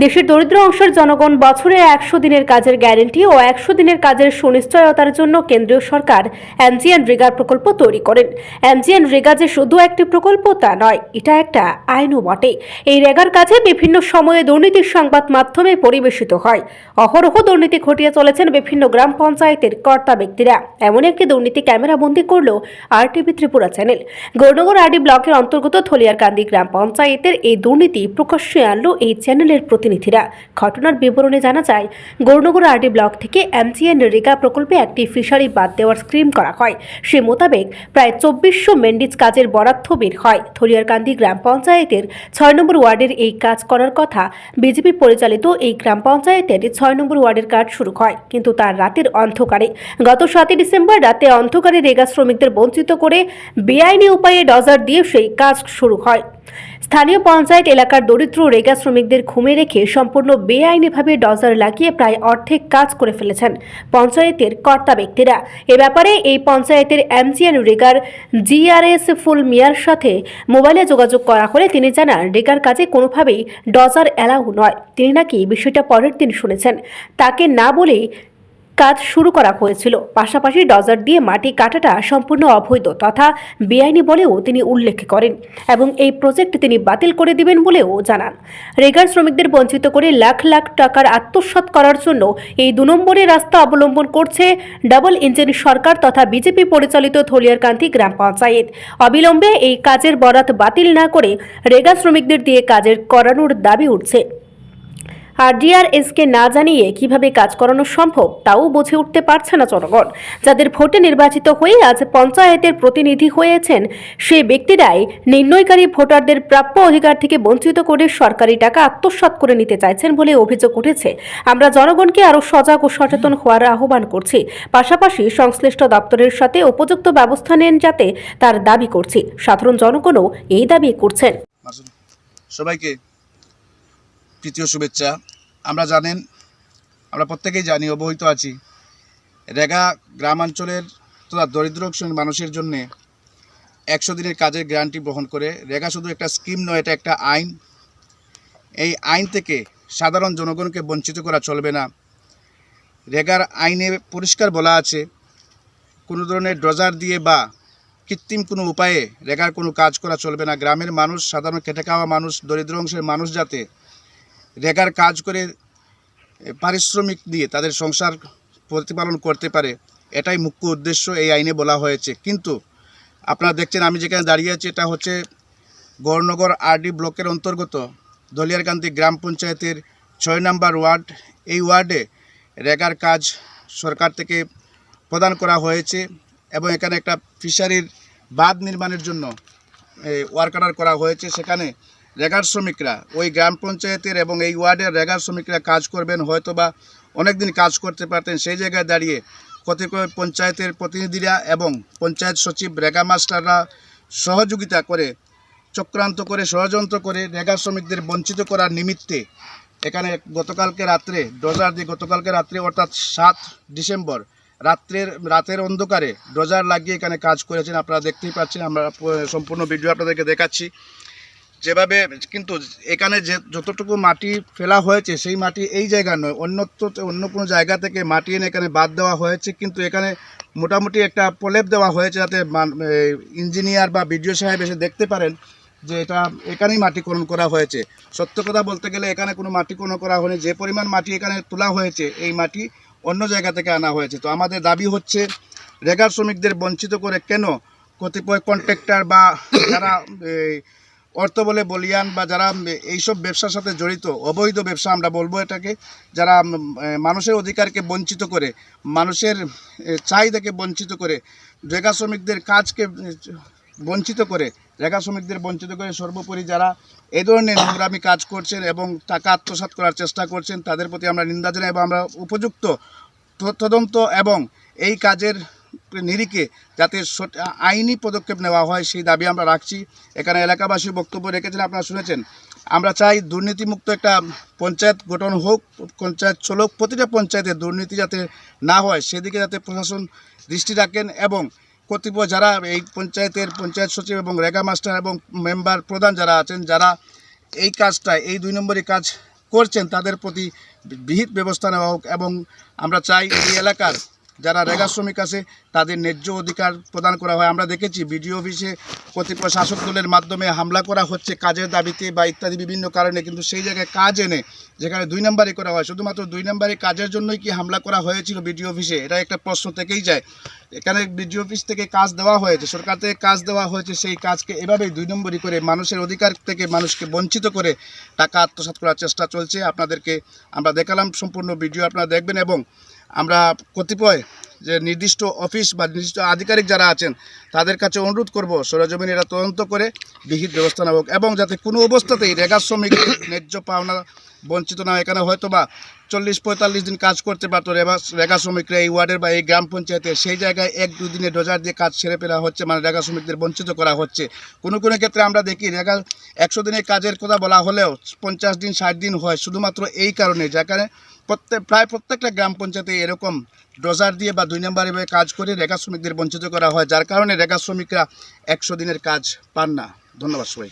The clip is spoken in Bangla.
দেশের দরিদ্র অংশের জনগণ বছরে 100 দিনের কাজের গ্যারান্টি ও 100 দিনের কাজের সুনিশ্চয়তার জন্য কেন্দ্রীয় সরকার এমজিএনরেগা প্রকল্প তৈরি করেন। এমজিএনরেগা যে শুধু একটি প্রকল্প তা নয়, এটা একটা আইনও বটে। এই রেগার কাজে বিভিন্ন সময়ে দুর্নীতির সংবাদ মাধ্যমে পরিবেশিত হয়। অহরহ দুর্নীতি ঘটিয়ে চলেছেন বিভিন্ন গ্রাম পঞ্চায়েতের কর্তা ব্যক্তিরা। এমন একটি দুর্নীতি ক্যামেরাবন্দি করল RTV Tripura channel. Gaurnagar RD ব্লকের অন্তর্গত থলিয়ারকান্দি গ্রাম পঞ্চায়েতের এই দুর্নীতি প্রকাশ্যে আনলো এই চ্যানেলের প্রতিনিধিরা। ঘটনার বিবরণে জানা যায়, গৌরনগর আরডি ব্লক থেকে এমজিএনরেগা প্রকল্পে একটি ফিশারি বাদ দেওয়ার স্কিম করা হয়। সে মোতাবেক প্রায় 2400 মেন্ডিজ কাজের বরাদ্দ বের হয়। থলিয়ারকান্দি গ্রাম পঞ্চায়েতের 6 নম্বর ওয়ার্ডের এই কাজ করার কথা। বিজেপি পরিচালিত এই গ্রাম পঞ্চায়েতের 6 নম্বর ওয়ার্ডের কাজ শুরু হয়, কিন্তু তার রাতের অন্ধকারে গত 7 ডিসেম্বর রাতে অন্ধকারে রেগা শ্রমিকদের বঞ্চিত করে বেআইনি উপায়ে ডজার দিয়ে সেই কাজ শুরু হয়। স্থানীয় পঞ্চায়েত এলাকার দরিদ্র রেগা শ্রমিকদের ঘুমে রেখে সম্পূর্ণ বেআইনিভাবে ডজার লাগিয়ে প্রায় অর্ধেক কাজ করে ফেলেছেন পঞ্চায়েতের কর্তা ব্যক্তিরা। এ ব্যাপারে এই পঞ্চায়েতের এমজিএনরেগার জিআরএস ফুল মিয়ার সাথে মোবাইলে যোগাযোগ করা হলে তিনি জানান, রেগার কাজে কোনোভাবেই ডজার অ্যালাউ নয়। তিনি নাকি বিষয়টা পরের দিন শুনেছেন। তাকে না বলেই কাজ শুরু করা হয়েছিল। পাশাপাশি ডজার দিয়ে মাটি কাটাটা সম্পূর্ণ অবৈধ তথা বেআইনি বলেও তিনি উল্লেখ করেন এবং এই প্রজেক্ট তিনি বাতিল করে দিবেন বলেও জানান। রেগার শ্রমিকদের বঞ্চিত করে লাখ লাখ টাকার আত্মসাৎ করার জন্য এই 2 নম্বরের রাস্তা অবলম্বন করছে ডাবল ইঞ্জিন সরকার তথা বিজেপি পরিচালিত থলিয়ারকান্দি গ্রাম পঞ্চায়েত। অবিলম্বে এই কাজের বরাত বাতিল না করে রেগা শ্রমিকদের দিয়ে কাজের করানোর দাবি উঠছে। আর ডিআরএসকে না জানিয়ে কিভাবে কাজ করানো সম্ভব তাও বুঝে উঠতে পারছে না জনগণ। যাদের ভোটে নির্বাচিত হয়ে আজ পঞ্চায়েতের প্রতিনিধি হয়েছেন, সেই ব্যক্তিরাই নির্ণয়কারী ভোটারদের প্রাপ্য অধিকার থেকে বঞ্চিত করে সরকারি টাকা আত্মসাৎ করে নিতে চাইছেন বলে অভিযোগ উঠেছে। আমরা জনগণকে আরও সজাগ ও সচেতন হওয়ার আহ্বান করছি। পাশাপাশি সংশ্লিষ্ট দপ্তরের সাথে উপযুক্ত ব্যবস্থা নেন যাতে তার দাবি করছি। সাধারণ জনগণও এই দাবি করছেন। সবাইকে তৃতীয় শুভেচ্ছা। আমরা প্রত্যেকেই জানি, অবহিত আছি, রেগা গ্রামাঞ্চলের তথা দরিদ্র শ্রেণীর মানুষের জন্য 100 দিনের কাজের গ্যারান্টি বহন করে। রেগা শুধু একটা স্কিম নয়, এটা একটা আইন। এই আইন থেকে সাধারণ জনগণকে বঞ্চিত করা চলবে না। রেগার আইনে পরিষ্কার বলা আছে, কোনো ধরনের ড্রজার দিয়ে বা কৃত্রিম কোনো উপায়ে রেগার কোনো কাজ করা চলবে না। গ্রামের মানুষ, সাধারণ খেটে খাওয়া মানুষ, দরিদ্র অংশের মানুষ যাতে রেগার কাজ করে পারিশ্রমিক দিয়ে তাদের সংসার প্রতিপালন করতে পারে, এটাই মুখ্য উদ্দেশ্য এই আইনে বলা হয়েছে। কিন্তু আপনারা দেখছেন, আমি যেখানে দাঁড়িয়ে আছি এটা হচ্ছে গৌরনগর আরডি ব্লকের অন্তর্গত থলিয়ারকান্দি গ্রাম পঞ্চায়েতের 6 নম্বর ওয়ার্ড। এই ওয়ার্ডে রেগার কাজ সরকার থেকে প্রদান করা হয়েছে এবং এখানে একটা ফিশারির বাঁধ নির্মাণের জন্য ওয়ার্ক করা হয়েছে। সেখানে রেগার শ্রমিকরা, ওই গ্রাম পঞ্চায়েতের এবং এই ওয়ার্ডের রেগার শ্রমিকরা কাজ করবেন, হয়তো বা অনেক দিন কাজ করতে পারতেন। সেই জায়গায় দাঁড়িয়ে কতিপয় পঞ্চায়েতের প্রতিনিধিরা এবং পঞ্চায়েত সচিব, রেগা মাস্টাররা সহযোগিতা করে, চক্রান্ত করে, ষড়যন্ত্র করে রেগা শ্রমিকদের বঞ্চিত করার নিমিত্তে এখানে গতকালকে রাত্রে অর্থাৎ 7 ডিসেম্বর রাতের অন্ধকারে ডজার লাগিয়ে এখানে কাজ করেছেন। আপনারা দেখতেই পাচ্ছেন, আমরা সম্পূর্ণ ভিডিও আপনাদেরকে দেখাচ্ছি যেভাবে। কিন্তু এখানে যতটুকু মাটি ফেলা হয়েছে সেই মাটি এই জায়গা নয়, অন্য কোনো জায়গা থেকে মাটি এনে এখানে বাদ দেওয়া হয়েছে। কিন্তু এখানে মোটামুটি একটা প্রলেপ দেওয়া হয়েছে যাতে ইঞ্জিনিয়ার বা বিডিও সাহেব এসে দেখতে পারেন যে এটা এখানেই মাটি খনন করা হয়েছে। সত্য কথা বলতে গেলে এখানে কোনো মাটি খনন করা হয়নি। যে পরিমাণ মাটি এখানে তোলা হয়েছে, এই মাটি অন্য জায়গা থেকে আনা হয়েছে। তো আমাদের দাবি হচ্ছে, রেগার শ্রমিকদের বঞ্চিত করে কেন কতিপয় কন্ট্রাক্টর বা যারা অর্থ বলে বলিয়ান বা যারা এইসব ব্যবসার সাথে জড়িত, অবৈধ ব্যবসা আমরা বলবো এটাকে, যারা মানুষের অধিকারকে বঞ্চিত করে, মানুষের চাহিদাকে বঞ্চিত করে, রেগা শ্রমিকদের কাজকে বঞ্চিত করে, সর্বোপরি যারা এই ধরনের নোংরামি কাজ করছেন এবং টাকা আত্মসাৎ করার চেষ্টা করছেন, তাদের প্রতি আমরা নিন্দা জানাই এবং আমরা উপযুক্ত তদন্ত এবং এই কাজের নিরিখে যাতে আইনি পদক্ষেপ নেওয়া হয় সেই দাবি আমরা রাখছি। এখানে এলাকাবাসী বক্তব্য রেখেছেন, আপনারা শুনেছেন। আমরা চাই দুর্নীতিমুক্ত একটা পঞ্চায়েত গঠন হোক, পঞ্চায়েত চলুক, প্রতিটা পঞ্চায়েতে দুর্নীতি যাতে না হয় সেদিকে যাতে প্রশাসন দৃষ্টি রাখেন এবং কতিপয় যারা এই পঞ্চায়েত সচিব এবং রেগা মাস্টার এবং মেম্বার প্রধান যারা আছেন, যারা এই কাজটা, এই 2 নম্বরই কাজ করছেন তাদের প্রতি বিহিত ব্যবস্থা নেওয়া হোক। এবং আমরা চাই এই এলাকার যারা রেগা শ্রমিক আছে তাদের ন্যায্য অধিকার প্রদান করা হয়। আমরা দেখেছি বিডিও অফিসে কতিপয় শাসক দলের মাধ্যমে হামলা করা হচ্ছে কাজের দাবিতে বা ইত্যাদি বিভিন্ন কারণে, কিন্তু সেই জায়গায় কাজ এনে যেখানে 2 নম্বরই করা হয়, শুধুমাত্র 2 নম্বরই কাজের জন্যই কি হামলা করা হয়েছিল বিডিও অফিসে? এটা একটা প্রশ্ন থেকেই যায়। এখানে বিডিও অফিস থেকে কাজ দেওয়া হয়েছে, সরকার থেকে কাজ দেওয়া হয়েছে, সেই কাজকে এভাবেই 2 নম্বরই করে মানুষের অধিকার থেকে মানুষকে বঞ্চিত করে টাকা আত্মসাৎ করার চেষ্টা চলছে। আপনাদেরকে আমরা দেখালাম সম্পূর্ণ ভিডিও, আপনারা দেখবেন। এবং আমরা কতিপয় যে নির্দিষ্ট অফিস বা নির্দিষ্ট আধিকারিক যারা আছেন তাদের কাছে অনুরোধ করব সরেজমিনে এটা তদন্ত করে বিহিত ব্যবস্থা নেওয়া হোক, এবং যাতে কোনো অবস্থাতেই রেগা শ্রমিকদের ন্যায্য পাওনা বঞ্চিত না হয়। এখানে হয়তো বা 40-45 দিন কাজ করতে পারতো রেগা শ্রমিকরা এই ওয়ার্ডের বা এই গ্রাম পঞ্চায়েতে, সেই জায়গায় 1-2 দিনে ডোজার দিয়ে কাজ ছেড়ে ফেলা হচ্ছে, মানে রেগা শ্রমিকদের বঞ্চিত করা হচ্ছে। কোনো কোনো ক্ষেত্রে আমরা দেখি রেগা 100 দিনের কাজের কথা বলা হলেও 50 দিন 60 দিন হয়, শুধুমাত্র এই কারণে যেখানে প্রায় প্রত্যেকটা গ্রাম পঞ্চায়েতে এরকম ডোজার দিয়ে বা 2 নম্বরে কাজ করে রেগা শ্রমিকদের বঞ্চিত করা হয়, যার কারণে রেগা শ্রমিকরা 100 দিনের কাজ পান না। ধন্যবাদ সবাই।